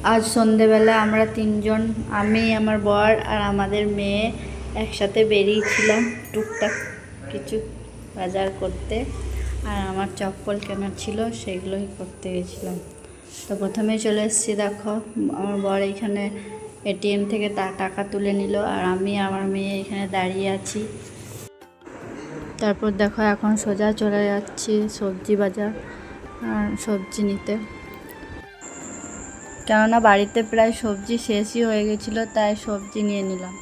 আজ সন্ধেবেলা আমরা তিনজন, আমি, আমার বর আর আমাদের মেয়ে একসাথে বেরিয়েছিলাম টুকটাক কিছু বাজার করতে। আর আমার চপ্পল কেনার ছিল, সেগুলোই করতে গেছিলাম। তো প্রথমে চলে এসেছি, দেখো আমার বর এখানে এটিএম থেকে টাকা তুলে নিল, আর আমি আমার মেয়ে এখানে দাঁড়িয়ে আছি। তারপর দেখো এখন সোজা চলে যাচ্ছি সবজি বাজার আর সবজি নিতে, কেননা বাড়িতে প্রায় সবজি শেষই হয়ে গেছিলো, তাই সবজি নিয়ে নিলাম।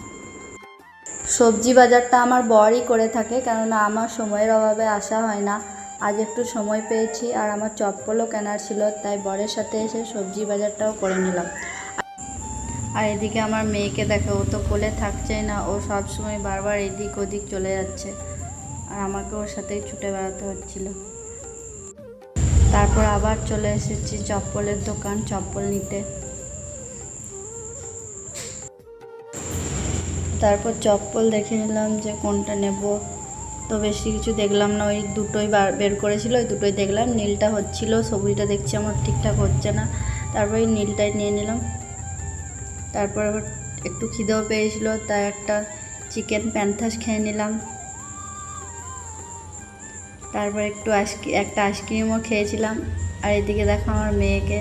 সবজি বাজারটা আমার বরই করে থাকে, কেননা আমার সময়ের অভাবে আসা হয় না। আজ একটু সময় পেয়েছি, আর আমার চপ্পলও কেনার ছিল, তাই বরের সাথে এসে সবজি বাজারটাও করে নিলাম। আর এদিকে আমার মেয়েকে দেখো, ও তো কোলে থাকছেই না, ও সব সময় বারবার এদিক ওদিক চলে যাচ্ছে, আর আমাকে ওর সাথেই ছুটে বেড়াতে হচ্ছিল। তারপর আবার চলে এসেছি চপ্পলের দোকান, চপ্পল নিতে। তারপর চপ্পল দেখে নিলাম যে কোনটা নেব, তো বেশি কিছু দেখলাম না, ওই দুটোই বের করেছিল, ওই দুটোই দেখলাম। নীলটা হচ্ছিল, সবুজটা দেখছি আমার ঠিকঠাক হচ্ছে না, তারপর ওই নীলটাই নিয়ে নিলাম। তারপর আবার একটু খিদেও পেয়েছিল, তাই একটা চিকেন প্যান্থাস খেয়ে নিলাম। তারপর একটা আইসক্রিমও খেয়েছিলাম। আর এদিকে দেখো আমার মেয়েকে,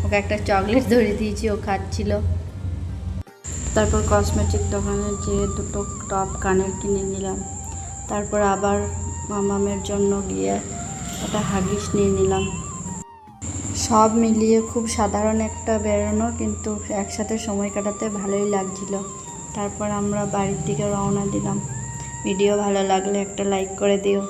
ওকে একটা চকলেট ধরিয়ে দিয়েছি, ও খাচ্ছিল। তারপর কসমেটিক দোকানে যেয়ে দুটো টপ কানের কিনে নিলাম। তারপর আবার মামামের জন্য গিয়ে একটা হাগিস নিয়ে নিলাম। সব মিলিয়ে খুব সাধারণ একটা বেরোনো, কিন্তু একসাথে সময় কাটাতে ভালোই লাগছিল। তারপর আমরা বাড়ির দিকে রওনা দিলাম। ভিডিও ভালো লাগলে একটা লাইক করে দিও।